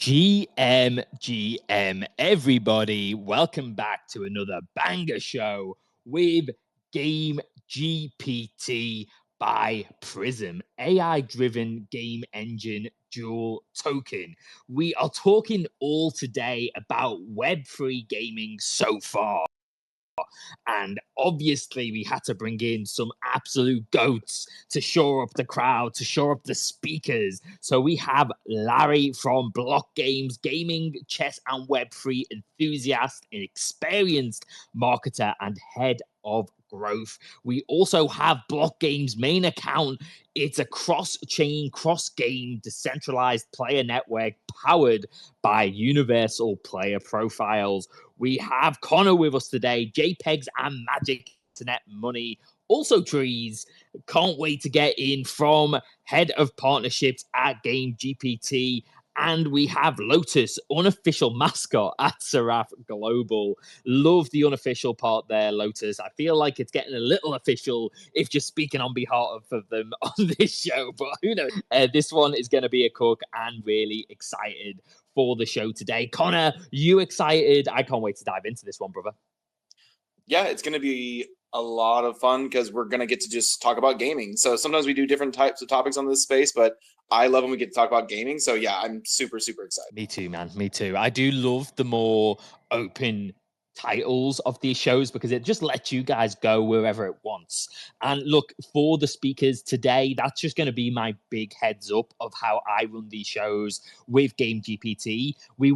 GM, everybody. Welcome back to another banger show with GameGPT by Prism, AI-driven game engine dual token. We are talking all today about Web3 gaming so far. And obviously, we had to bring in some absolute goats to shore up the crowd, to shore up the speakers. So we have Larry from BlockGames, gaming, chess, and Web3 enthusiast, an experienced marketer, and head of growth. We also have BlockGames' main account. It's a cross-chain, cross-game, decentralized player network powered by universal player profiles. We have Connor with us today, JPEGs and Magic Internet Money, also trees. Can't wait to get in from head of partnerships at GameGPT. And we have Lotus, unofficial mascot at Seraph Global. Love the unofficial part there, Lotus. I feel like it's getting a little official if you're speaking on behalf of them on this show, but who knows? This one is going to be a cook and really excited for the show today. Connor, you excited? I can't wait to dive into this one, brother. Yeah, it's going to be a lot of fun because we're going to get to just talk about gaming. So sometimes we do different types of topics on this space, but I love when we get to talk about gaming. So yeah, I'm super, super excited. Me too, man. Me too. I do love the more open titles of these shows because it just lets you guys go wherever it wants. And look, for the speakers today, that's just going to be my big heads up of how I run these shows with GameGPT. We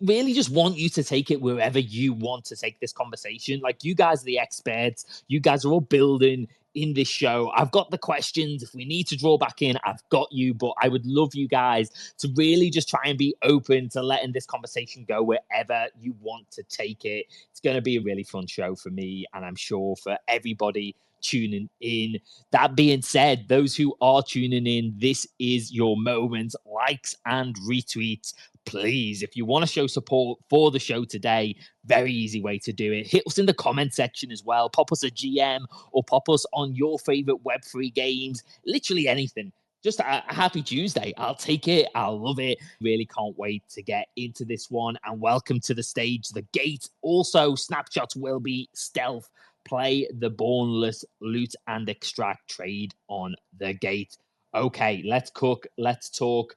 really just want you to take it wherever you want to take this conversation. Like, you guys are the experts. You guys are all building in this show. I've got the questions. If we need to draw back in, I've got you. But I would love you guys to really just try and be open to letting this conversation go wherever you want to take it. It's going to be a really fun show for me, and I'm sure for everybody tuning in. That being said, those who are tuning in, this is your moment. Likes and retweets, please. If you want to show support for the show today, very easy way to do it. Hit us in the comment section as well. Pop us a GM or pop us on your favorite Web3 games. Literally anything. Just a happy Tuesday. I'll take it. I'll love it. Really can't wait to get into this one. And welcome to the stage, The Gate. Also, snapshots will be stealth. Play the Bornless, loot and extract trade on the Gate. Okay, let's cook. Let's talk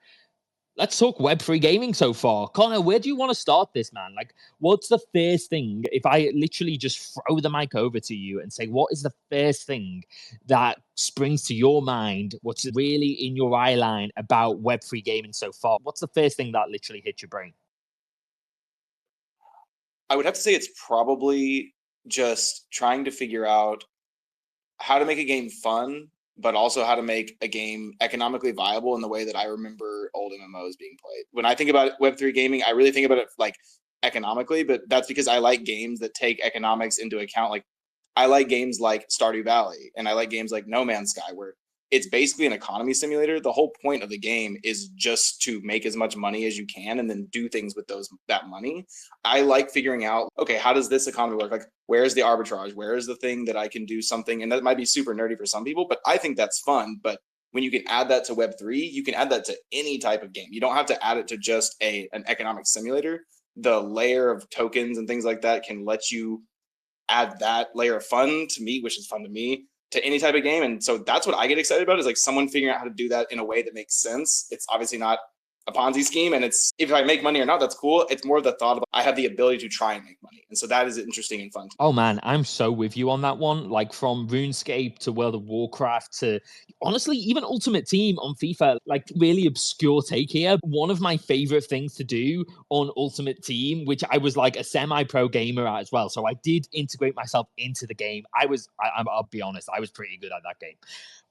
Web3 gaming so far. Connor, where do you want to start this, man? Like, what's the first thing? If I literally just throw the mic over to you and say, what is the first thing that springs to your mind? What's really in your eye line about Web3 gaming so far? What's the first thing that literally hits your brain? I would have to say it's probably just trying to figure out how to make a game fun, but also how to make a game economically viable in the way that I remember old MMOs being played. When I think about Web3 gaming, I really think about it like economically, but that's because I like games that take economics into account. Like, I like games like Stardew Valley, and I like games like No Man's Sky, where it's basically an economy simulator. The whole point of the game is just to make as much money as you can and then do things with that money. I like figuring out, okay, how does this economy work? Like, where's the arbitrage? Where is the thing that I can do something? And that might be super nerdy for some people, but I think that's fun. But when you can add that to Web3, you can add that to any type of game. You don't have to add it to just an economic simulator. The layer of tokens and things like that can let you add that layer of fun to me, which is fun to me, to any type of game. And so that's what I get excited about, is like someone figuring out how to do that in a way that makes sense. It's obviously not a Ponzi scheme, and it's, if I make money or not, that's cool. It's more of the thought of I have the ability to try and make money. And so that is interesting and fun. Oh man, I'm so with you on that one. Like, from RuneScape to World of Warcraft to honestly even Ultimate Team on FIFA, like, really obscure take here. One of my favorite things to do on Ultimate Team, which I was like a semi-pro gamer at as well, so I did integrate myself into the game. I'll be honest, I was pretty good at that game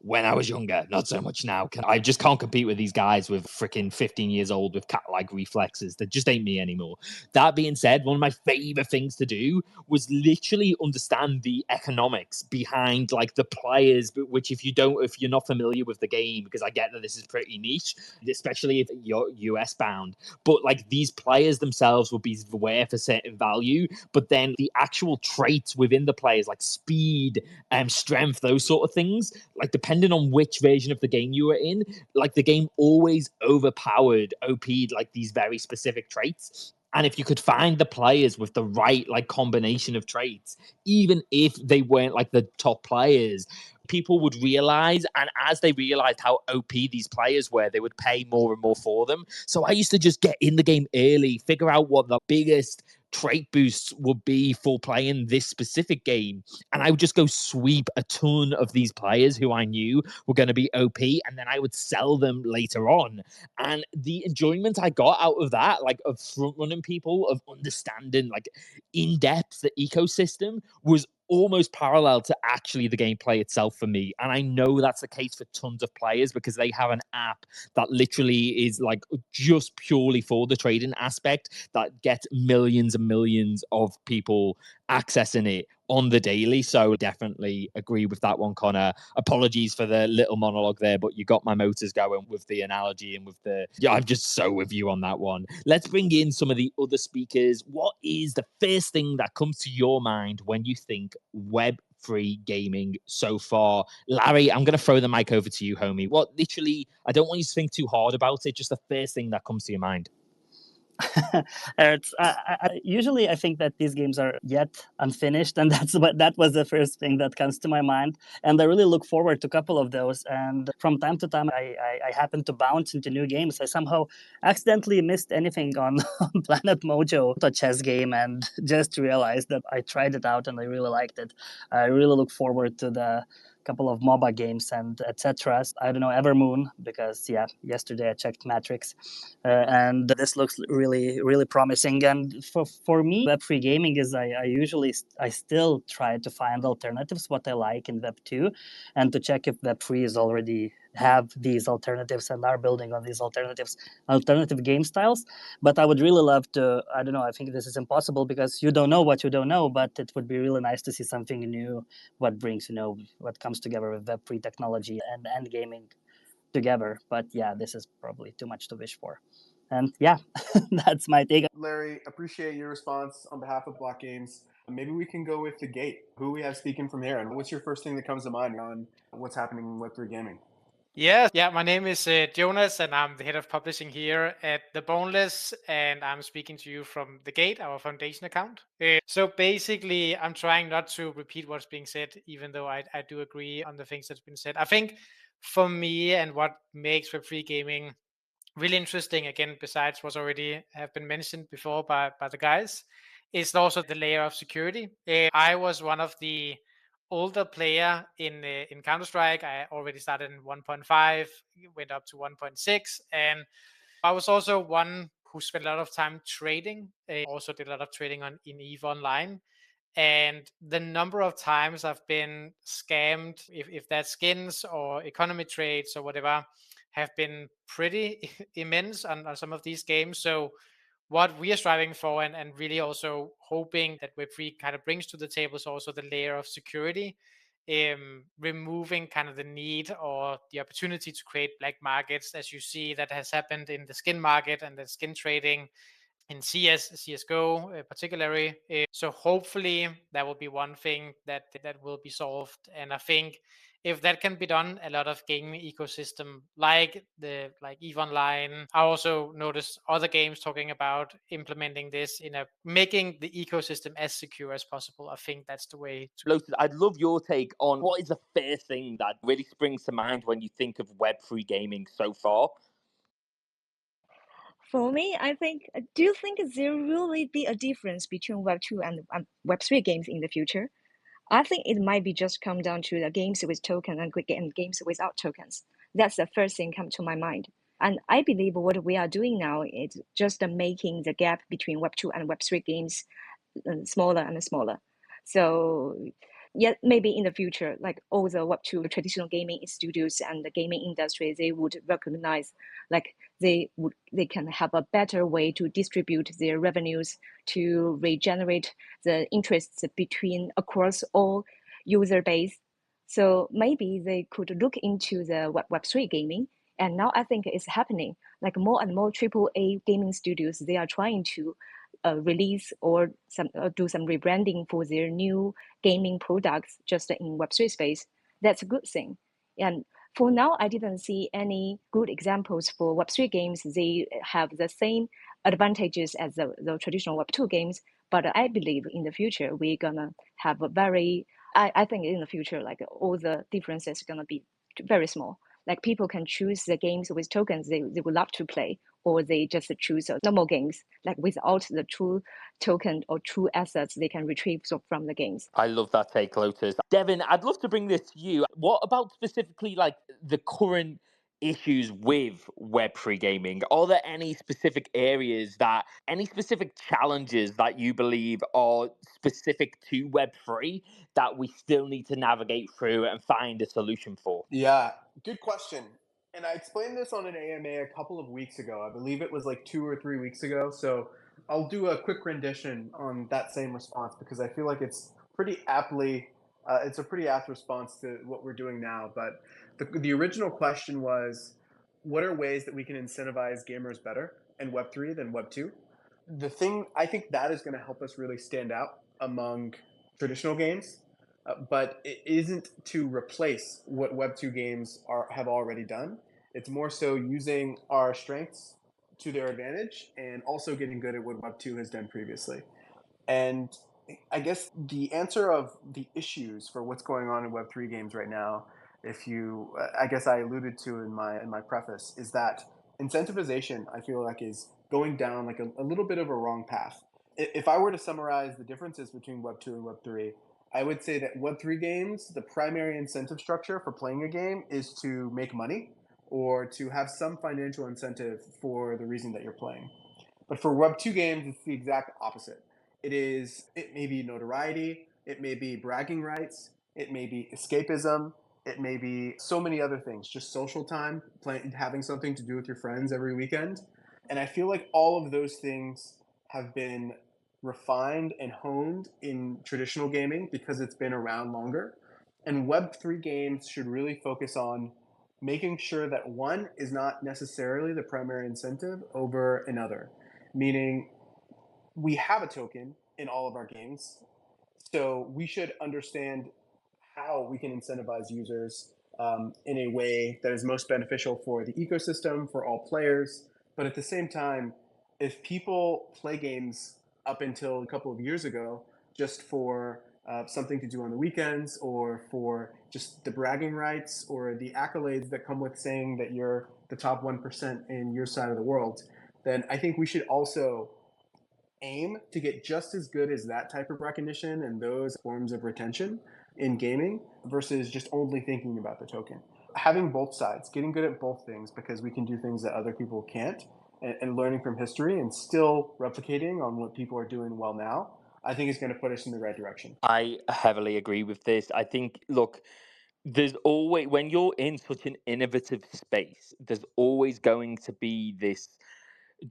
when I was younger, not so much now. I just can't compete with these guys with freaking 15 years old with cat-like reflexes. That just ain't me anymore. That being said, one of my favorite things to do was literally understand the economics behind like the players, which if you're not familiar with the game, because I get that this is pretty niche, especially if you're US bound, but like these players themselves will be worth a certain value, but then the actual traits within the players, like speed and strength, those sort of things, like depending on which version of the game you were in, like the game always overpowered overpowered, OP'd like these very specific traits. And if you could find the players with the right like combination of traits, even if they weren't like the top players, people would realize, and as they realized how OP these players were, they would pay more and more for them. So I used to just get in the game early, figure out what the biggest trait boosts would be for playing this specific game, and I would just go sweep a ton of these players who I knew were going to be OP, and then I would sell them later on. And the enjoyment I got out of that, like of front running people, of understanding like in depth the ecosystem, was almost parallel to actually the gameplay itself for me. And I know that's the case for tons of players because they have an app that literally is like just purely for the trading aspect that gets millions and millions of people accessing it on the daily. So definitely agree with that one, Connor. Apologies for the little monologue there, but you got my motors going with the analogy and with the, yeah, I'm just so with you on that one. Let's bring in some of the other speakers. What is the first thing that comes to your mind when you think Web3 gaming so far? Larry, I'm going to throw the mic over to you, homie. What literally, I don't want you to think too hard about it, just the first thing that comes to your mind. Usually I think that these games are yet unfinished, and that was the first thing that comes to my mind. And I really look forward to a couple of those. And from time to time, I happen to bounce into new games. I somehow accidentally missed anything on Planet Mojo, a chess game, and just realized that I tried it out and I really liked it. I really look forward to the couple of MOBA games and etc. I don't know, Evermoon, because yesterday I checked Matrix, and this looks really promising. And for me, Web3 gaming is I still try to find alternatives, what I like in Web2, and to check if Web3 is already have these alternatives and are building on these alternative game styles. But I would really love to, I don't know, I think this is impossible because you don't know what you don't know, but it would be really nice to see something new, what brings, what comes together with Web3 technology and gaming together. But yeah, this is probably too much to wish for. And yeah, that's my take. Larry, appreciate your response on behalf of BlockGames. Maybe we can go with the gate. Who we have speaking from here, and what's your first thing that comes to mind on what's happening in Web3 gaming? Yeah, my name is Jonas, and I'm the head of publishing here at the Bornless, and I'm speaking to you from the Gate, our foundation account. So basically, I'm trying not to repeat what's being said, even though I do agree on the things that's been said. I think for me, and what makes Web3 gaming really interesting, again, besides what's already have been mentioned before by the guys, is also the layer of security. I was one of the older player in Counter-Strike. I already started in 1.5, went up to 1.6, and I was also one who spent a lot of time trading. Also did a lot of trading in EVE Online. And the number of times I've been scammed, if that's skins or economy trades or whatever, have been pretty immense on some of these games. So what we are striving for and really also hoping that Web3 kind of brings to the table is also the layer of security, removing kind of the need or the opportunity to create black markets, as you see that has happened in the skin market and the skin trading in CSGO particularly. So hopefully that will be one thing that will be solved. And I think if that can be done, a lot of gaming ecosystem like EVE Online. I also noticed other games talking about implementing this making the ecosystem as secure as possible. I think that's the way to. Lotus, I'd love your take on what is the first thing that really springs to mind when you think of Web3 gaming so far. For me, I do you think there will really be a difference between Web2 and Web3 games in the future? I think it might be just come down to the games with tokens and games without tokens. That's the first thing come to my mind. And I believe what we are doing now is just making the gap between Web2 and Web3 games smaller and smaller. So yeah, maybe in the future, like all the Web2 traditional gaming studios and the gaming industry, they would recognize like they can have a better way to distribute their revenues to regenerate the interests across all user base. So maybe they could look into the Web3 gaming. And now I think it's happening. Like more and more AAA gaming studios, they are trying to release or do some rebranding for their new gaming products just in Web3 space. That's a good thing. And For now, I didn't see any good examples for Web3 games. They have the same advantages as the traditional Web2 games, but I believe in the future we're gonna have a very. I think in the future, like all the differences are gonna be very small. Like people can choose the games with tokens they would love to play, or they just choose normal games like without the true token or true assets they can retrieve from the games. I love that take, Lotus. Devin, I'd love to bring this to you. What about specifically like the current issues with Web3 gaming? Are there any specific areas any specific challenges that you believe are specific to Web3 that we still need to navigate through and find a solution for? Yeah, good question. And I explained this on an AMA a couple of weeks ago. I believe it was like 2 or 3 weeks ago. So I'll do a quick rendition on that same response because I feel like it's pretty aptly, it's a pretty apt response to what we're doing now. But the original question was, what are ways that we can incentivize gamers better in Web3 than Web2? The thing, I think that is going to help us really stand out among traditional games. But it isn't to replace what Web2 games have already done. It's more so using our strengths to their advantage and also getting good at what Web2 has done previously. And I guess the answer of the issues for what's going on in Web3 games right now, I guess I alluded to in my preface, is that incentivization, I feel like, is going down like a little bit of a wrong path. If I were to summarize the differences between Web2 and Web3, I would say that Web3 games, the primary incentive structure for playing a game is to make money or to have some financial incentive for the reason that you're playing. But for Web2 games, it's the exact opposite. It may be notoriety, it may be bragging rights, it may be escapism, it may be so many other things, just social time, having something to do with your friends every weekend. And I feel like all of those things have been refined and honed in traditional gaming because it's been around longer. And Web3 games should really focus on making sure that one is not necessarily the primary incentive over another. Meaning, we have a token in all of our games, so we should understand how we can incentivize users in a way that is most beneficial for the ecosystem, for all players. But at the same time, if people play games up until a couple of years ago just for something to do on the weekends or for just the bragging rights or the accolades that come with saying that you're the top 1% in your side of the world, then I think we should also aim to get just as good as that type of recognition and those forms of retention in gaming versus just only thinking about the token. Having both sides, getting good at both things because we can do things that other people can't, and learning from history and still replicating on what people are doing well now, I think is going to put us in the right direction. I heavily agree with this. I think, look, there's always, when you're in such an innovative space, there's always going to be this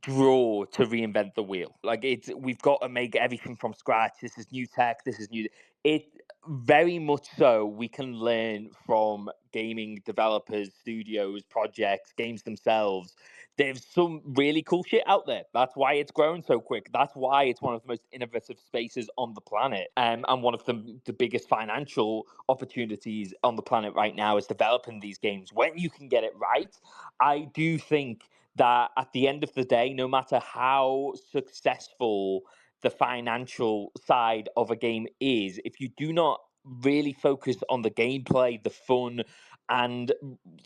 draw to reinvent the wheel. Like we've got to make everything from scratch. This is new tech. This is new. It very much so. We can learn from gaming developers, studios, projects, games themselves. There's some really cool shit out there. That's why it's grown so quick. That's why it's one of the most innovative spaces on the planet. And one of the biggest financial opportunities on the planet right now is developing these games. When you can get it right, I do think that at the end of the day, no matter how successful the financial side of a game is, if you do not really focus on the gameplay, the fun, and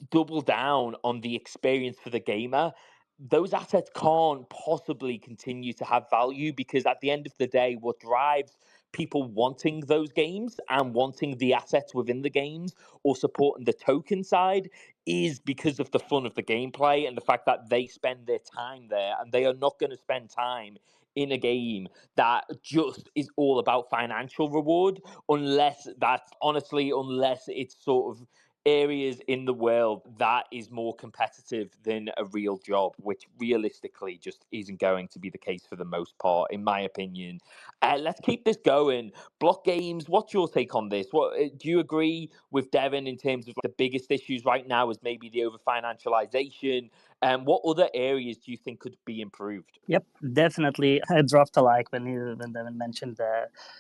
double down on the experience for the gamer, those assets can't possibly continue to have value, because at the end of the day, what drives people wanting those games and wanting the assets within the games or supporting the token side is because of the fun of the gameplay and the fact that they spend their time there, and they are not going to spend time in a game that just is all about financial reward, unless it's sort of areas in the world that is more competitive than a real job, which realistically just isn't going to be the case for the most part, in my opinion. Let's keep this going. BlockGames, what's your take on this? What do you agree with Devin in terms of the biggest issues right now is maybe the over financialization And what other areas do you think could be improved? Yep, definitely. I dropped a like when Devin mentioned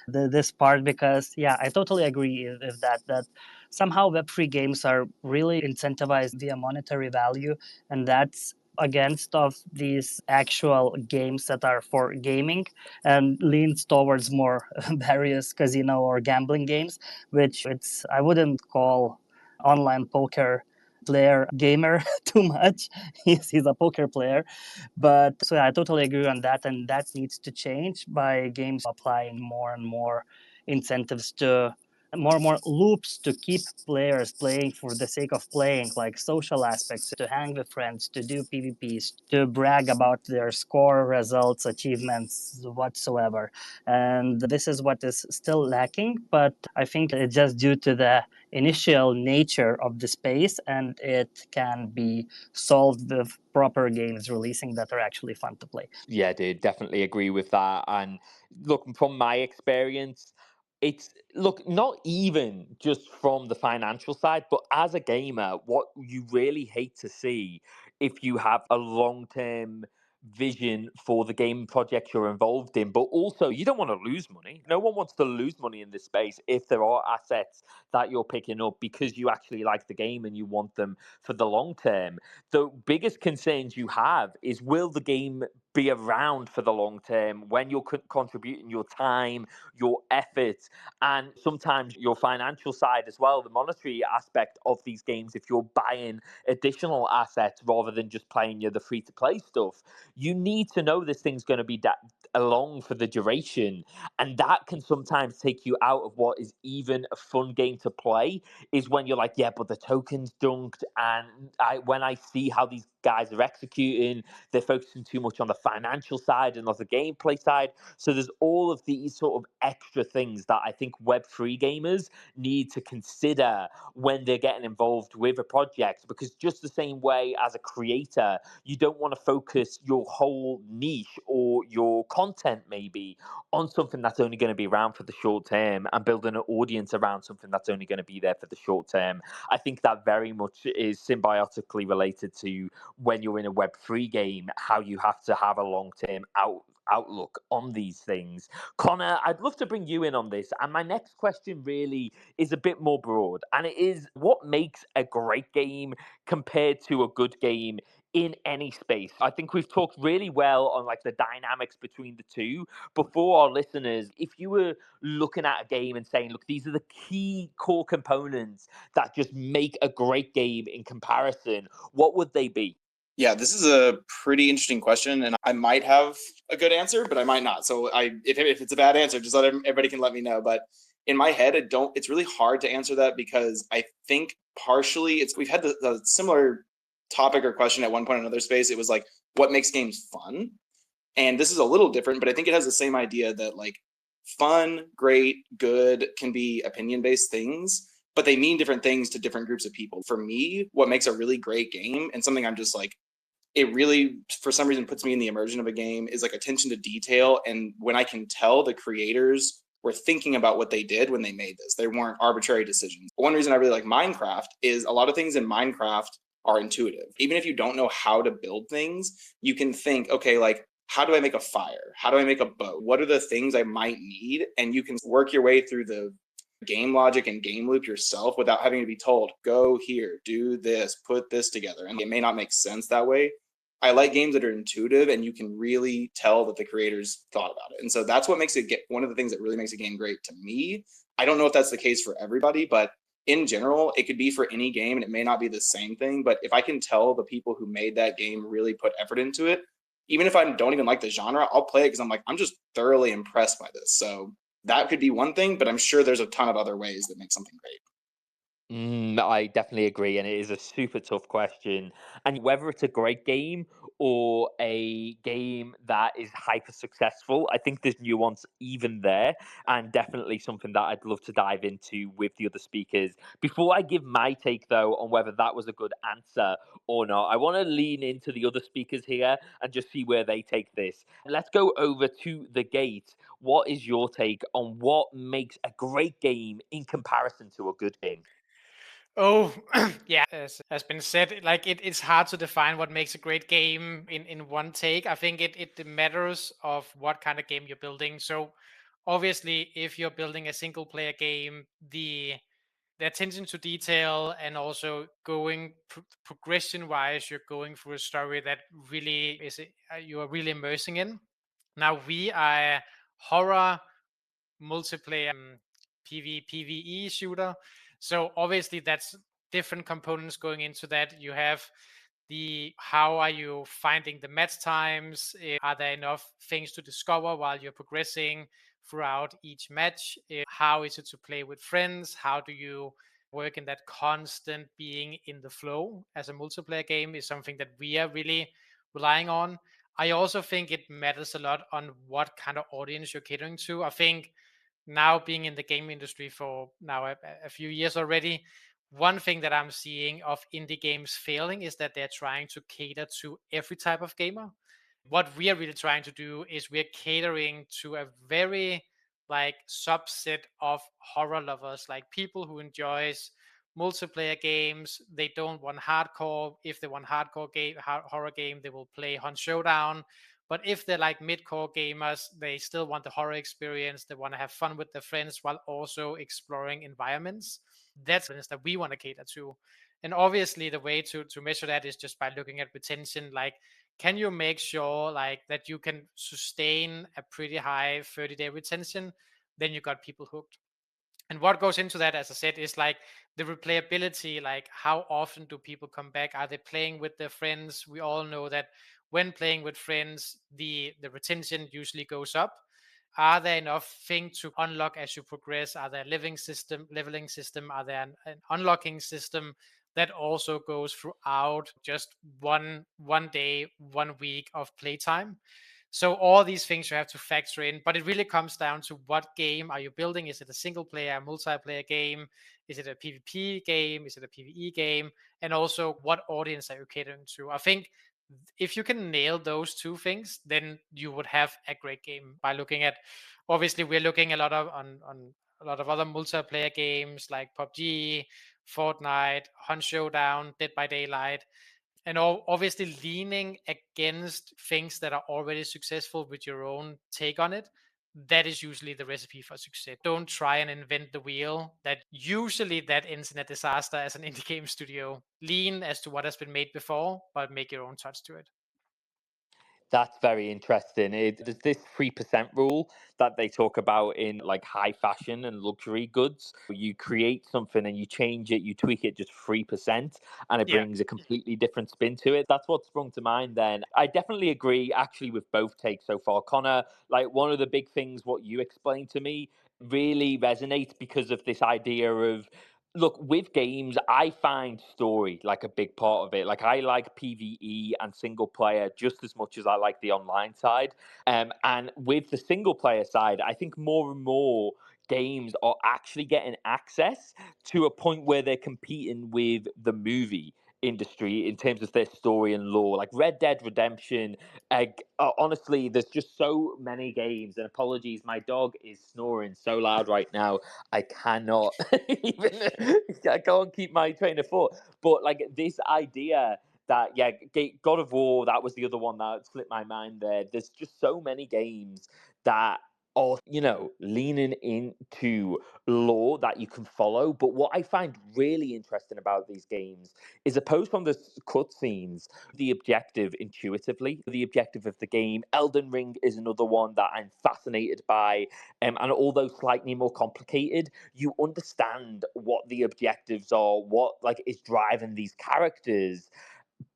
this part, because I totally agree with that somehow Web3 games are really incentivized via monetary value, and that's against of these actual games that are for gaming and leans towards more various casino or gambling games, which I wouldn't call online poker player gamer too much. He's a poker player, but I totally agree on that, and that needs to change by games applying more and more incentives to more and more loops to keep players playing for the sake of playing, like social aspects, to hang with friends, to do PvPs, to brag about their score, results, achievements, whatsoever. And this is what is still lacking, but I think it's just due to the initial nature of the space, and it can be solved with proper games releasing that are actually fun to play. Yeah, dude, definitely agree with that. And look, from my experience, it's not even just from the financial side, but as a gamer, what you really hate to see if you have a long-term vision for the game project you're involved in, but also you don't want to lose money. No one wants to lose money in this space if there are assets that you're picking up because you actually like the game and you want them for the long term. The biggest concerns you have is, will the game be around for the long term when you're contributing your time, your effort, and sometimes your financial side as well, the monetary aspect of these games. If you're buying additional assets rather than just playing the free to play stuff, you need to know this thing's going to be that along for the duration, and that can sometimes take you out of what is even a fun game to play. Is when you're like, yeah, but the token's dunked, and when I see how these guys are executing, they're focusing too much on the financial side and not the gameplay side. So there's all of these sort of extra things that I think Web3 gamers need to consider when they're getting involved with a project, because just the same way as a creator, you don't want to focus your whole niche or your content maybe on something that's only going to be around for the short term and building an audience around something that's only going to be there for the short term. I think that very much is symbiotically related to when you're in a Web3 game, how you have to have a long-term outlook on these things. Connor, I'd love to bring you in on this. And my next question really is a bit more broad. And it is, what makes a great game compared to a good game in any space? I think we've talked really well on like the dynamics between the two. But for our listeners, if you were looking at a game and saying, look, these are the key core components that just make a great game in comparison, what would they be? Yeah, this is a pretty interesting question, and I might have a good answer, but I might not. So if it's a bad answer, just everybody can let me know. But in my head, it's really hard to answer that, because I think partially we've had the similar topic or question at one point in another space. It was like, what makes games fun? And this is a little different, but I think it has the same idea that like fun, great, good can be opinion-based things, but they mean different things to different groups of people. For me, what makes a really great game, and something I'm just like, it really, for some reason, puts me in the immersion of a game, is like attention to detail. And when I can tell the creators were thinking about what they did when they made this, they weren't arbitrary decisions. One reason I really like Minecraft is a lot of things in Minecraft are intuitive. Even if you don't know how to build things, you can think, okay, like, how do I make a fire? How do I make a boat? What are the things I might need? And you can work your way through the game logic and game loop yourself without having to be told, go here, do this, put this together. And it may not make sense that way. I like games that are intuitive and you can really tell that the creators thought about it. And so that's what makes it one of the things that really makes a game great to me. I don't know if that's the case for everybody, but in general, it could be for any game and it may not be the same thing. But if I can tell the people who made that game really put effort into it, even if I don't even like the genre, I'll play it because I'm like, I'm just thoroughly impressed by this. So that could be one thing, but I'm sure there's a ton of other ways that make something great. I definitely agree, and it is a super tough question. And whether it's a great game or a game that is hyper successful, I think there's nuance even there, and definitely something that I'd love to dive into with the other speakers. Before I give my take, though, on whether that was a good answer or not, I want to lean into the other speakers here and just see where they take this. Let's go over to the gate. What is your take on what makes a great game in comparison to a good game? Oh, yeah, as has been said, like it's hard to define what makes a great game in one take. I think it matters of what kind of game you're building. So obviously, if you're building a single player game, the attention to detail and also going progression wise, you're going through a story that really is you are really immersing in. Now we are a horror multiplayer PvE shooter. So obviously that's different components going into that. You have the how are you finding the match times? Are there enough things to discover while you're progressing throughout each match? How is it to play with friends? How do you work in that constant being in the flow as a multiplayer game is something that we are really relying on. I also think it matters a lot on what kind of audience you're catering to. I think now being in the game industry for now a few years already, one thing that I'm seeing of indie games failing is that they're trying to cater to every type of gamer. What we are really trying to do is we're catering to a very like subset of horror lovers, like people who enjoys multiplayer games. They don't want hardcore. If they want hardcore game, horror game, they will play Hunt Showdown. But if they're like mid-core gamers, they still want the horror experience. They want to have fun with their friends while also exploring environments. That's that we want to cater to. And obviously the way to measure that is just by looking at retention. Like, can you make sure like that you can sustain a pretty high 30-day retention? Then you got people hooked. And what goes into that, as I said, is like the replayability, like how often do people come back? Are they playing with their friends? We all know that when playing with friends, the retention usually goes up. Are there enough things to unlock as you progress? Are there leveling system? Are there an unlocking system that also goes throughout just one day, 1 week of playtime? So all these things you have to factor in, but it really comes down to what game are you building? Is it a single player, multiplayer game? Is it a PvP game? Is it a PvE game? And also what audience are you catering to? I think if you can nail those two things, then you would have a great game. By looking at, obviously we're looking a lot of on a lot of other multiplayer games like PUBG, Fortnite, Hunt Showdown, Dead by Daylight, and obviously leaning against things that are already successful with your own take on it. That is usually the recipe for success. Don't try and invent the wheel. That usually that ends in a disaster as an indie game studio. Lean as to what has been made before, but make your own touch to it. That's very interesting. There's this 3% rule that they talk about in like high fashion and luxury goods. You create something and you change it, you tweak it just 3%, and it brings a completely different spin to it. That's what sprung to mind then. I definitely agree actually with both takes so far. Connor, like one of the big things, what you explained to me really resonates because of this idea of, look, with games, I find story like a big part of it. Like I like PvE and single player just as much as I like the online side. And with the single player side, I think more and more games are actually getting access to a point where they're competing with the movie industry in terms of their story and lore. Like Red Dead Redemption, honestly, there's just so many games. And apologies, my dog is snoring so loud right now. I cannot even, I can't keep my train of thought. But like this idea that, yeah, God of War, that was the other one that slipped my mind there. There's just so many games that are, leaning into lore that you can follow. But what I find really interesting about these games is, opposed from the cutscenes, the objective intuitively, the objective of the game. Elden Ring is another one that I'm fascinated by. And although slightly more complicated, you understand what the objectives are, what like is driving these characters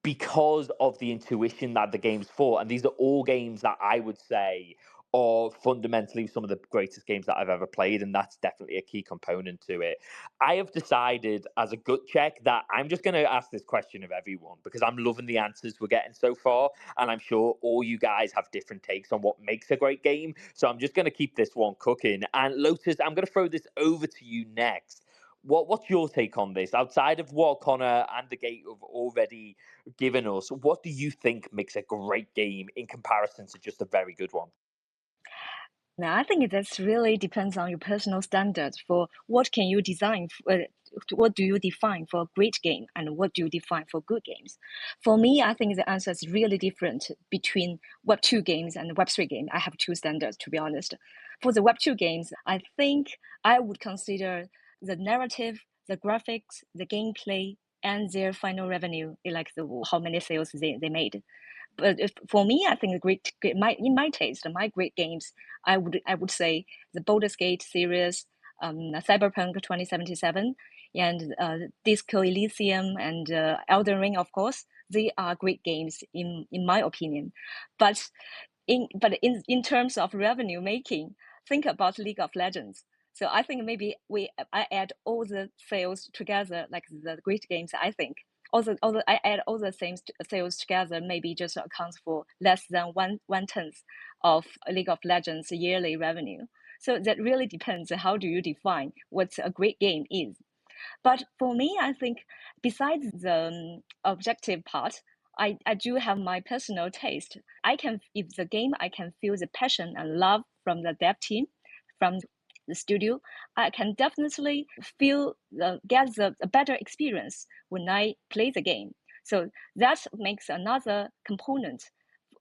because of the intuition that the game's for. And these are all games that I would say are fundamentally some of the greatest games that I've ever played, and that's definitely a key component to it. I have decided as a gut check that I'm just going to ask this question of everyone because I'm loving the answers we're getting so far, and I'm sure all you guys have different takes on what makes a great game. So I'm just going to keep this one cooking. And Lotus, I'm going to throw this over to you next. What's your take on this? Outside of what Connor and the Gate have already given us, what do you think makes a great game in comparison to just a very good one? Now, I think that really depends on your personal standards for what can you design what do you define for a great game and what do you define for good games? For me, I think the answer is really different between Web 2 games and Web 3 games. I have two standards, to be honest. For the Web 2 games, I think I would consider the narrative, the graphics, the gameplay, and their final revenue, like how many sales they made. But for me, I think in my taste, my great games, I would say the Baldur's Gate series, Cyberpunk 2077, and Disco Elysium, and Elden Ring, of course. They are great games in my opinion. But in terms of revenue making, think about League of Legends. So I think maybe I add all the sales together, like the great games. I think although I add all the same sales together, maybe just accounts for less than one tenth of League of Legends yearly revenue. So that really depends. How do you define what a great game is? But for me, I think besides the objective part, I do have my personal taste. If the game, I can feel the passion and love from the dev team, from the studio, I can definitely get a better experience when I play the game. So that makes another component,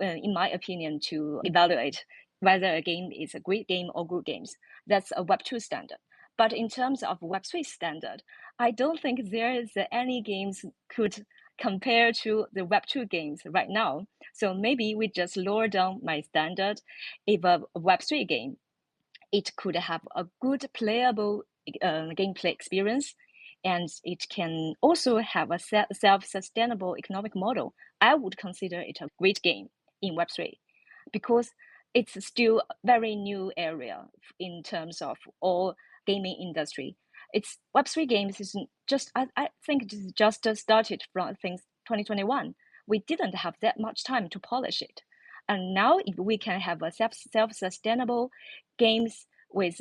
in my opinion, to evaluate whether a game is a great game or good games. That's a Web 2 standard. But in terms of Web 3 standard, I don't think there is any games could compare to the Web 2 games right now. So maybe we just lower down my standard. If a Web 3 game, it could have a good playable gameplay experience, and it can also have a self-sustainable economic model. I would consider it a great game in Web 3 because it's still a very new area in terms of all gaming industry. It's Web 3 games is just, I think it's just started from, I think, 2021. We didn't have that much time to polish it. And now if we can have a self-sustainable games with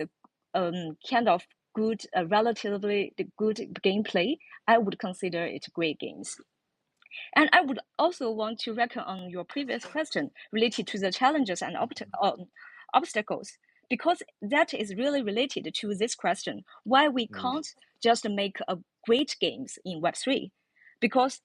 kind of good, relatively good gameplay, I would consider it great games. And I would also want to reckon on your previous question related to the challenges and obstacles, because that is really related to this question, why we can't just make a great games in Web3. Because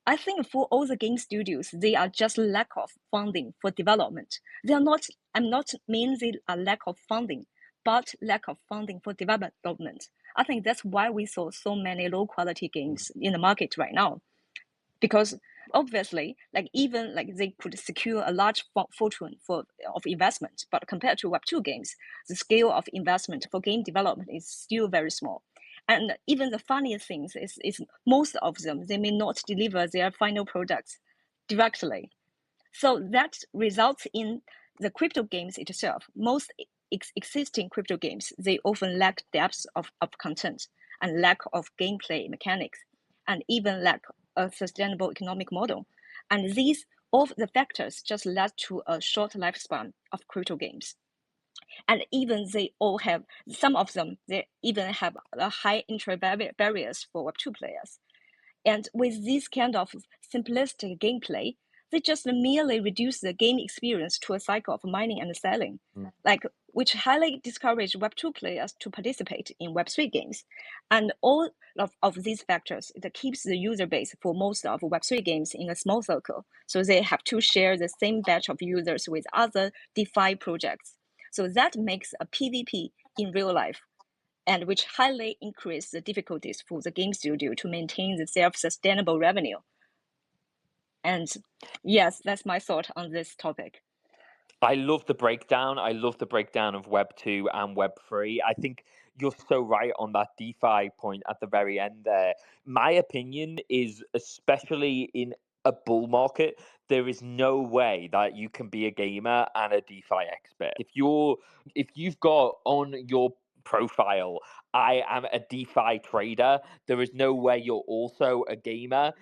I think for all the game studios, they are just lack of funding for development. They are not, I'm not mean they are lack of funding, but lack of funding for development. I think that's why we saw so many low quality games in the market right now. Because obviously, even they could secure a large fortune of investment, but compared to Web 2 games, the scale of investment for game development is still very small. And even the funniest things is most of them, they may not deliver their final products directly. So that results in the crypto games itself. Most existing crypto games, they often lack depth of content and lack of gameplay mechanics, and even lack a sustainable economic model. And these all the factors just led to a short lifespan of crypto games. And even they all have, some of them, they even have a high entry barriers for Web 2 players. And with this kind of simplistic gameplay, they just merely reduce the game experience to a cycle of mining and selling, which highly discourage Web 2 players to participate in Web 3 games. And all of these factors, that keeps the user base for most of Web 3 games in a small circle. So they have to share the same batch of users with other DeFi projects. So that makes a PvP in real life, and which highly increase the difficulties for the game studio to maintain the self-sustainable revenue. And yes, that's my thought on this topic. I love the breakdown. I love the breakdown of Web 2 and Web 3. I think you're so right on that DeFi point at the very end there. My opinion is, especially in a bull market, there is no way that you can be a gamer and a DeFi expert. If you've got on your profile, I am a DeFi trader, there is no way you're also a gamer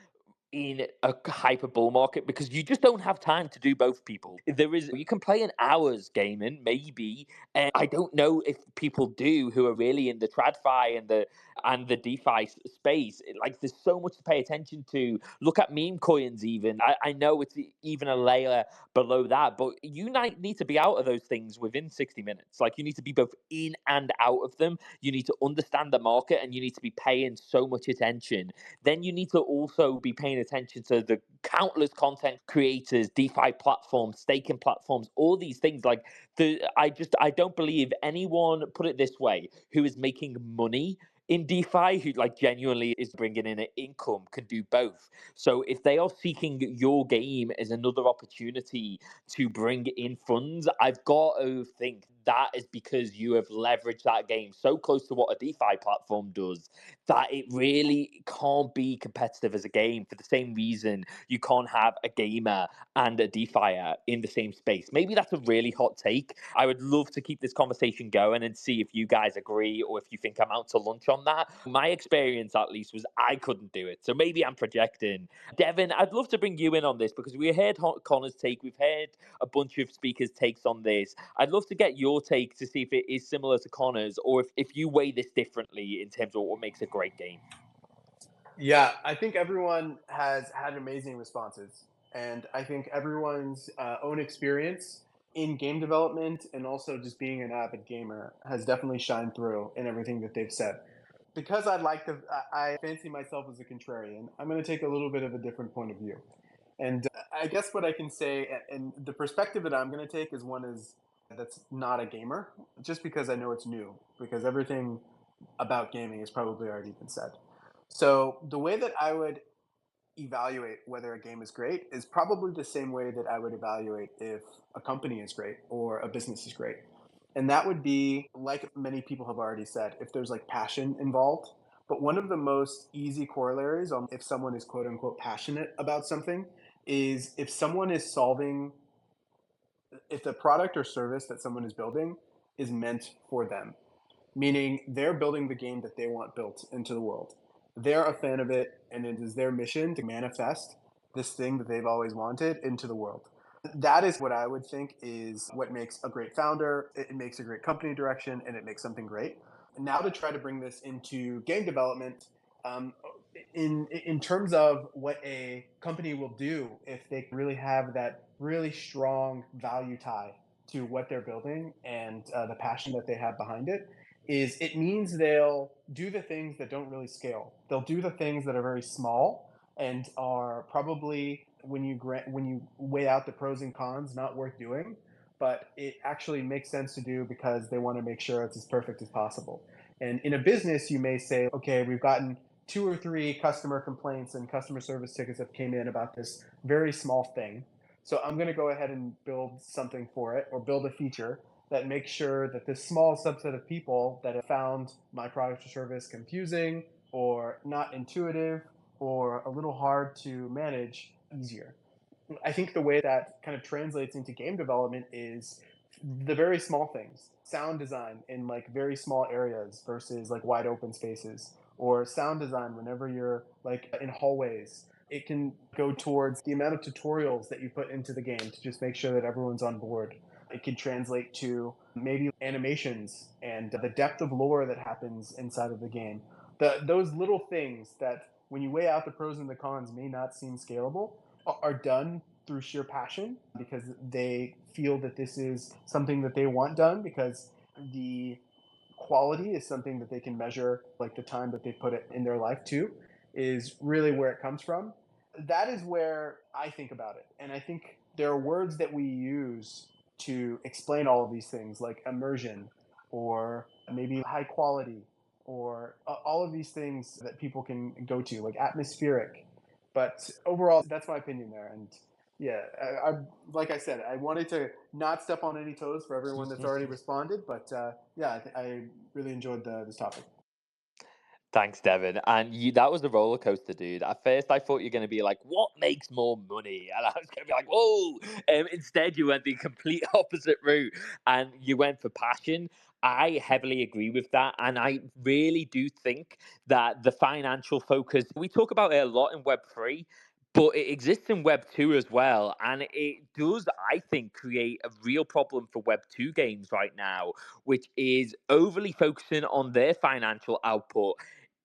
in a hyper bull market because you just don't have time to do both, people. You can play an hour's gaming, maybe, and I don't know if people do who are really in the TradFi and the DeFi space. Like, there's so much to pay attention to. Look at meme coins, even. I know it's even a layer below that, but you need to be out of those things within 60 minutes. Like, you need to be both in and out of them. You need to understand the market, and you need to be paying so much attention. Then you need to also be paying attention to the countless content creators, DeFi platforms, staking platforms, all these things. Like, I don't believe anyone, put it this way, who is making money in DeFi, who like genuinely is bringing in an income, can do both. So if they are seeking your game as another opportunity to bring in funds, I've got to think that is because you have leveraged that game so close to what a DeFi platform does that it really can't be competitive as a game, for the same reason you can't have a gamer and a DeFier in the same space. Maybe that's a really hot take. I would love to keep this conversation going and see if you guys agree or if you think I'm out to lunch on that. My experience, at least, was I couldn't do it. So maybe I'm projecting. Devin, I'd love to bring you in on this because we heard Connor's take. We've heard a bunch of speakers' takes on this. I'd love to get your take to see if it is similar to Connor's or if you weigh this differently in terms of what makes a great game. Yeah, I think everyone has had amazing responses. And I think everyone's own experience in game development and also just being an avid gamer has definitely shined through in everything that they've said. Because I fancy myself as a contrarian, I'm going to take a little bit of a different point of view. And I guess what I can say, and the perspective that I'm going to take is that's not a gamer, just because I know it's new, because everything about gaming has probably already been said. So the way that I would evaluate whether a game is great is probably the same way that I would evaluate if a company is great or a business is great. And that would be, like many people have already said, if there's like passion involved. But one of the most easy corollaries on if someone is quote unquote passionate about something is if if the product or service that someone is building is meant for them, meaning they're building the game that they want built into the world. They're a fan of it, and it is their mission to manifest this thing that they've always wanted into the world. That is what I would think is what makes a great founder, it makes a great company direction, and it makes something great. Now to try to bring this into game development, um, in terms of what a company will do if they really have that really strong value tie to what they're building and the passion that they have behind it, is it means they'll do the things that don't really scale. They'll do the things that are very small and are probably, when you weigh out the pros and cons, not worth doing, but it actually makes sense to do because they want to make sure it's as perfect as possible. And in a business, you may say, okay, we've gotten 2 or 3 customer complaints and customer service tickets that came in about this very small thing. So I'm going to go ahead and build something for it or build a feature that makes sure that this small subset of people that have found my product or service confusing or not intuitive or a little hard to manage easier. I think the way that kind of translates into game development is the very small things, sound design in like very small areas versus like wide open spaces, or sound design whenever you're like in hallways. It can go towards the amount of tutorials that you put into the game to just make sure that everyone's on board. It can translate to maybe animations and the depth of lore that happens inside of the game. Those little things that, when you weigh out the pros and the cons, may not seem scalable, are done through sheer passion because they feel that this is something that they want done, because the quality is something that they can measure, like the time that they put it in their life too, is really where it comes from. That is where I think about it. And I think there are words that we use to explain all of these things, like immersion or maybe high quality, or all of these things that people can go to, like atmospheric. But overall, that's my opinion there. And yeah, like I said, I wanted to not step on any toes for everyone that's already responded, but yeah, I really enjoyed this topic. Thanks, Devin. And that was a roller coaster, dude. At first, I thought you were going to be like, what makes more money? And I was going to be like, whoa. Instead, you went the complete opposite route and you went for passion. I heavily agree with that. And I really do think that the financial focus, we talk about it a lot in Web3, but it exists in Web 2 as well. And it does, I think, create a real problem for Web 2 games right now, which is overly focusing on their financial output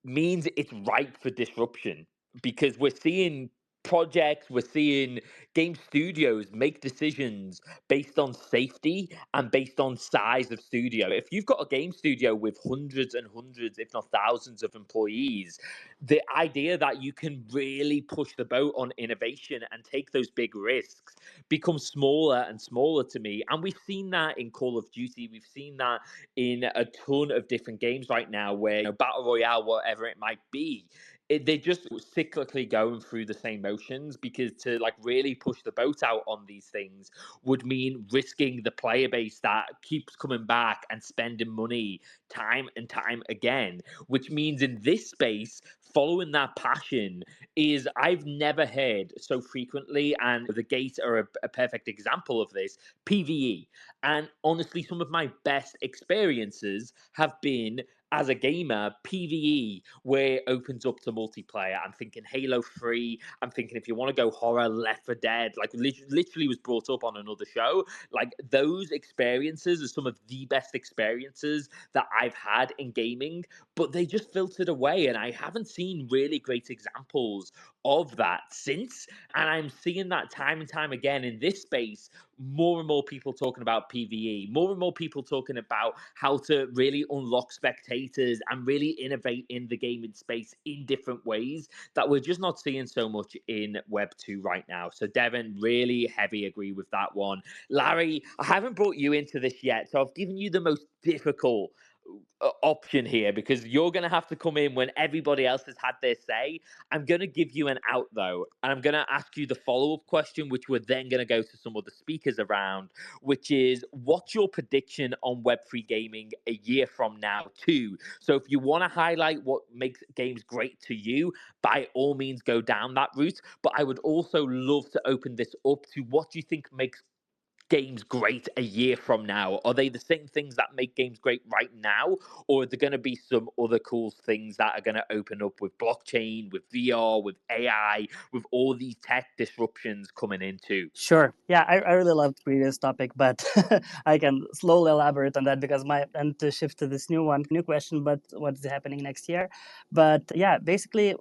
means it's ripe for disruption, because we're seeing projects, we're seeing game studios make decisions based on safety and based on size of studio. If you've got a game studio with hundreds and hundreds, if not thousands of employees, the idea that you can really push the boat on innovation and take those big risks becomes smaller and smaller to me. And we've seen that in Call of Duty. We've seen that in a ton of different games right now where, you know, Battle Royale, whatever it might be, they're just cyclically going through the same motions, because to like really push the boat out on these things would mean risking the player base that keeps coming back and spending money time and time again, which means in this space, following that passion is, I've never heard so frequently, and the Gate are a perfect example of this, PvE. And honestly, some of my best experiences have been as a gamer, PvE, where it opens up to multiplayer. I'm thinking Halo 3. I'm thinking, if you want to go horror, Left 4 Dead, like literally was brought up on another show. Like, those experiences are some of the best experiences that I've had in gaming, but they just filtered away. And I haven't seen really great examples of that since. And I'm seeing that time and time again in this space. More and more people talking about PvE, more and more people talking about how to really unlock spectators and really innovate in the gaming space in different ways that we're just not seeing so much in Web 2 right now. So Devin, really heavy agree with that one. Larry, I haven't brought you into this yet, so I've given you the most difficult option here, because you're going to have to come in when everybody else has had their say. I'm going to give you an out, though, and I'm going to ask you the follow-up question, which we're then going to go to some of the speakers around, which is, what's your prediction on Web3 gaming a year from now, too? So if you want to highlight what makes games great to you, by all means, go down that route. But I would also love to open this up to what you think makes games great a year from now. Are they the same things that make games great right now, or are there going to be some other cool things that are going to open up with blockchain, with VR, with AI, with all these tech disruptions coming into? Sure. Yeah, I really loved the previous topic, but I can slowly elaborate on that, because and to shift to this new question, but what's happening next year? But yeah, basically,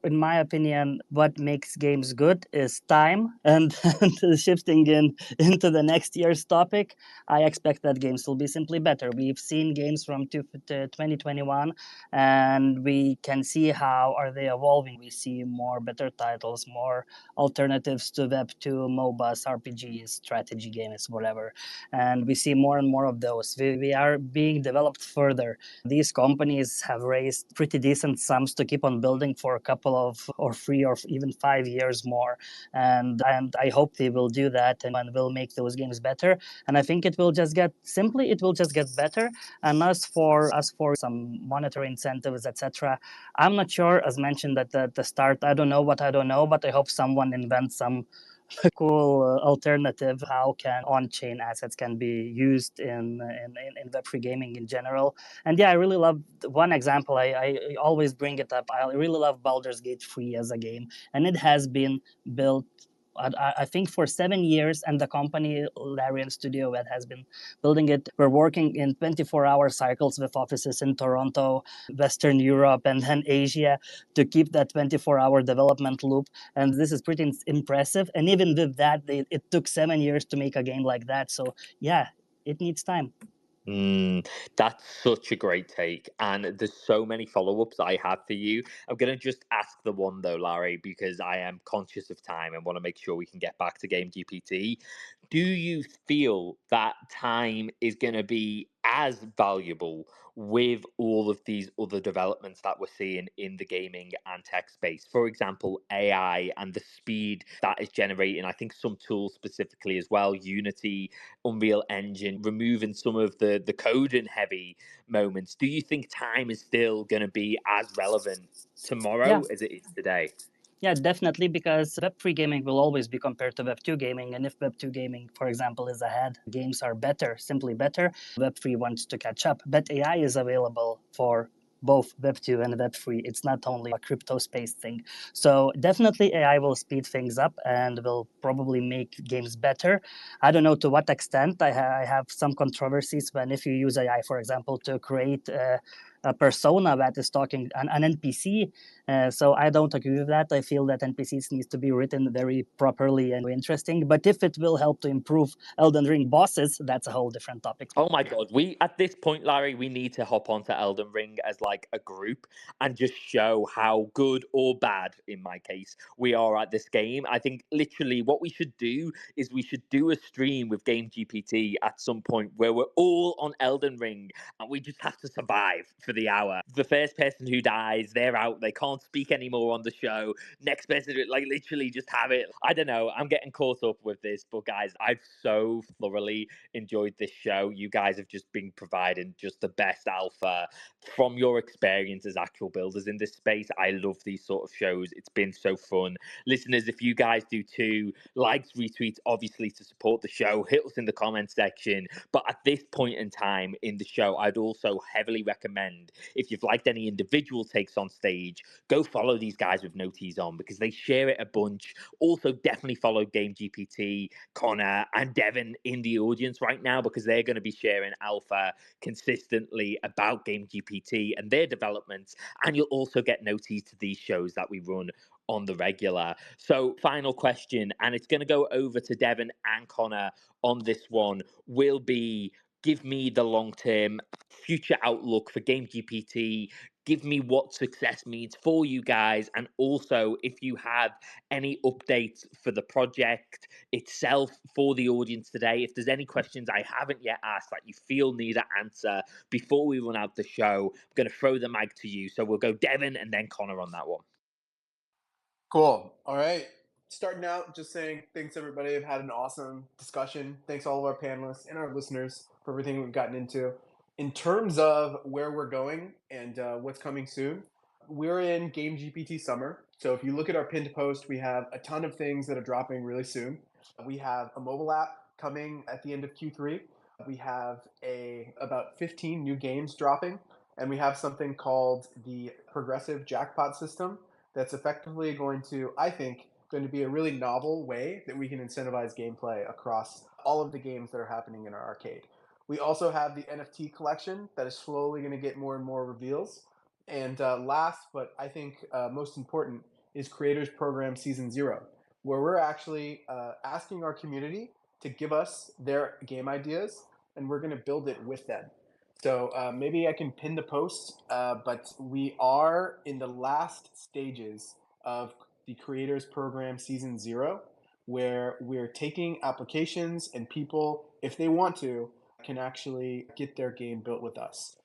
in my opinion, what makes games good is time. And, and shifting into the next year's topic, I expect that games will be simply better. We've seen games from 2021, and we can see how are they evolving. We see more better titles, more alternatives to Web 2, MOBAs, RPGs, strategy games, whatever. And we see more and more of those. We are being developed further. These companies have raised pretty decent sums to keep on building for a couple of, or 3 or even 5 years more. And I hope they will do that and will make those games better. And I think it will just get better. And as for some monetary incentives, etc., I'm not sure, as mentioned at the start, I don't know what I don't know, but I hope someone invents some cool alternative how can on-chain assets can be used in Web3 gaming in general. And yeah, I really love one example. I always bring it up. I really love Baldur's Gate 3 as a game, and it has been built, I think, for 7 years, and the company Larian Studio that has been building it, we're working in 24-hour cycles with offices in Toronto, Western Europe, and then Asia to keep that 24-hour development loop. And this is pretty impressive. And even with that, it took 7 years to make a game like that. So yeah, it needs time. That's such a great take, and there's so many follow-ups I have for you. I'm gonna just ask the one though, Larry, because I am conscious of time and want to make sure we can get back to GameGPT. Do you feel that time is going to be as valuable with all of these other developments that we're seeing in the gaming and tech space? For example, AI and the speed that is generating, I think some tools specifically as well, Unity, Unreal Engine, removing some of the coding heavy moments. Do you think time is still going to be as relevant tomorrow as it is today? Yeah, definitely, because Web3 gaming will always be compared to Web2 gaming. And if Web2 gaming, for example, is ahead, games are better, simply better, Web3 wants to catch up. But AI is available for both Web 2 and Web 3. It's not only a crypto space thing. So definitely AI will speed things up and will probably make games better. I don't know to what extent. I have some controversies when if you use AI, for example, to create a persona that is talking, an NPC. So I don't agree with that. I feel that NPCs needs to be written very properly and interesting. But if it will help to improve Elden Ring bosses, that's a whole different topic. Oh my god, we at this point, Larry, we need to hop onto Elden Ring as like a group and just show how good or bad, in my case, we are at this game. I think literally what we should do is we should do a stream with GameGPT at some point where we're all on Elden Ring and we just have to survive for the hour. The first person who dies, they're out, they can't speak anymore on the show. Next person, like literally just have it. I don't know, I'm getting caught up with this, but guys, I've so thoroughly enjoyed this show. You guys have just been providing just the best alpha from your experience as actual builders in this space. I love these sort of shows. It's been so fun. Listeners, if you guys do too, likes, retweets, obviously to support the show, hit us in the comment section. But at this point in time in the show, I'd also heavily recommend, if you've liked any individual takes on stage, go follow these guys with no teas on because they share it a bunch. Also, definitely follow GameGPT, Connor, and Devin in the audience right now because they're going to be sharing alpha consistently about GameGPT and their developments. And you'll also get notices to these shows that we run on the regular. So, final question, and it's going to go over to Devin and Connor on this one, will be give me the long-term future outlook for GameGPT. Give me what success means for you guys. And also, if you have any updates for the project itself for the audience today, if there's any questions I haven't yet asked that you feel need an answer before we run out the show, I'm going to throw the mic to you. So we'll go Devin and then Connor on that one. Cool. All right. Starting out, just saying thanks, everybody. I've had an awesome discussion. Thanks all of our panelists and our listeners for everything we've gotten into. In terms of where we're going and what's coming soon, we're in GameGPT Summer. So if you look at our pinned post, we have a ton of things that are dropping really soon. We have a mobile app coming at the end of Q3. We have about 15 new games dropping, and we have something called the Progressive Jackpot System that's effectively going to, I think, going to be a really novel way that we can incentivize gameplay across all of the games that are happening in our arcade. We also have the NFT collection that is slowly going to get more and more reveals. And last, but I think most important, is Creators Program Season 0, where we're actually asking our community to give us their game ideas, and we're going to build it with them. So maybe I can pin the post, but we are in the last stages of the Creators Program Season 0, where we're taking applications and people, if they want to, can actually get their game built with us.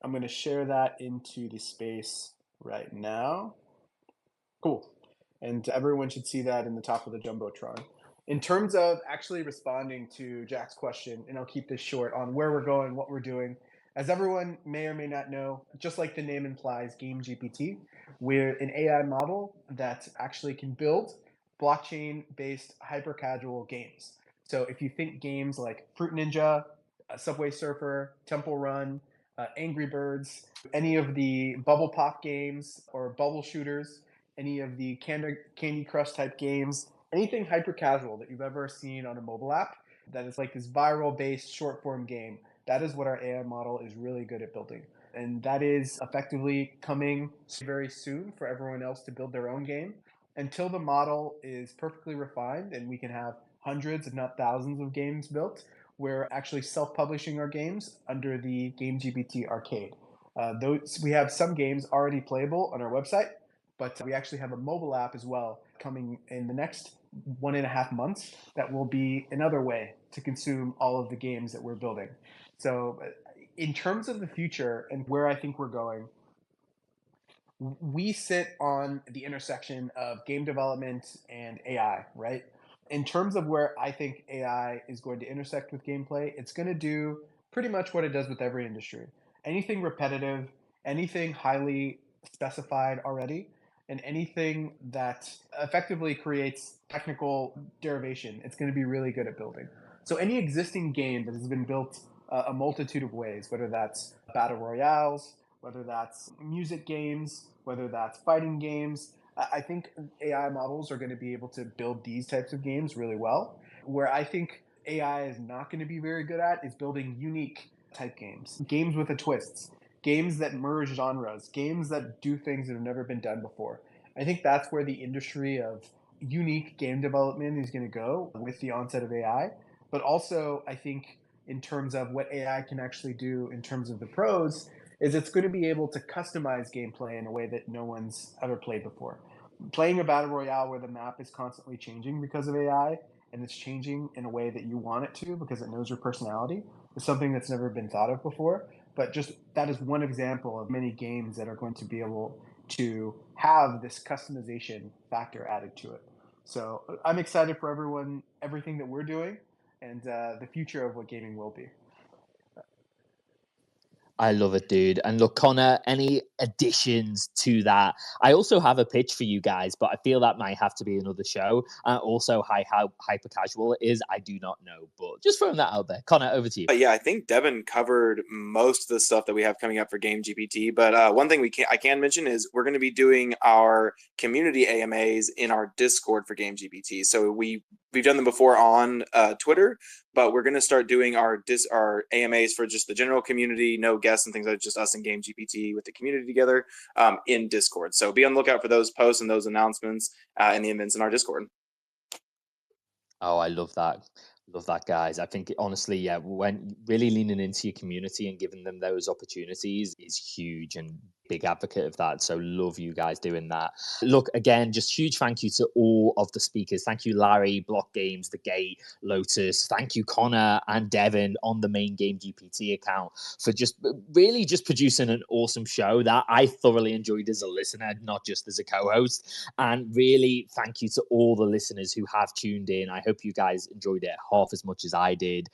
I'm going to share that into the space right now. Cool. And everyone should see that in the top of the Jumbotron. In terms of actually responding to Jack's question, and I'll keep this short on where we're going, what we're doing, as everyone may or may not know, just like the name implies, GameGPT, we're an AI model that actually can build blockchain-based hyper-casual games. So if you think games like Fruit Ninja, Subway Surfer, Temple Run, Angry Birds, any of the Bubble Pop games or bubble shooters, any of the Candy Crush type games, anything hyper-casual that you've ever seen on a mobile app that is like this viral-based short-form game, that is what our AI model is really good at building. And that is effectively coming very soon for everyone else to build their own game. Until the model is perfectly refined and we can have hundreds, if not thousands, of games built, we're actually self-publishing our games under the GameGPT Arcade. We have some games already playable on our website, but we actually have a mobile app as well coming in the next 1.5 months that will be another way to consume all of the games that we're building. So in terms of the future and where I think we're going, we sit on the intersection of game development and AI, right? In terms of where I think AI is going to intersect with gameplay, it's going to do pretty much what it does with every industry. Anything repetitive, anything highly specified already, and anything that effectively creates technical derivation, it's going to be really good at building. So any existing game that has been built a multitude of ways, whether that's battle royales, whether that's music games, whether that's fighting games. I think AI models are going to be able to build these types of games really well. Where I think AI is not going to be very good at is building unique type games, games with a twist, games that merge genres, games that do things that have never been done before. I think that's where the industry of unique game development is going to go with the onset of AI. But also, I think in terms of what AI can actually do in terms of the pros, is it's going to be able to customize gameplay in a way that no one's ever played before. Playing a battle royale where the map is constantly changing because of AI and it's changing in a way that you want it to because it knows your personality is something that's never been thought of before. But just that is one example of many games that are going to be able to have this customization factor added to it. So I'm excited for everything that we're doing, and the future of what gaming will be. I love it, dude. And look, Connor, any additions to that? I also have a pitch for you guys, but I feel that might have to be another show. Also, how hyper casual it is, I do not know. But just throwing that out there. Connor, over to you. Yeah, I think Devin covered most of the stuff that we have coming up for GameGPT. But one thing I can mention is we're going to be doing our community AMAs in our Discord for GameGPT. So we've done them before on Twitter, but we're going to start doing our AMAs for just the general community, no guests and things like just us and GameGPT with the community together in Discord. So be on the lookout for those posts and those announcements and the events in our Discord. Oh, I love that. Love that, guys. I think honestly, yeah, when really leaning into your community and giving them those opportunities is huge, and big advocate of that. So love you guys doing that. Look, again, just huge thank you to all of the speakers. Thank you, Larry, BlockGames, The Gate, Lotus. Thank you, Connor and Devin on the main GameGPT account for just really just producing an awesome show that I thoroughly enjoyed as a listener, not just as a co-host. And really thank you to all the listeners who have tuned in. I hope you guys enjoyed it half as much as I did.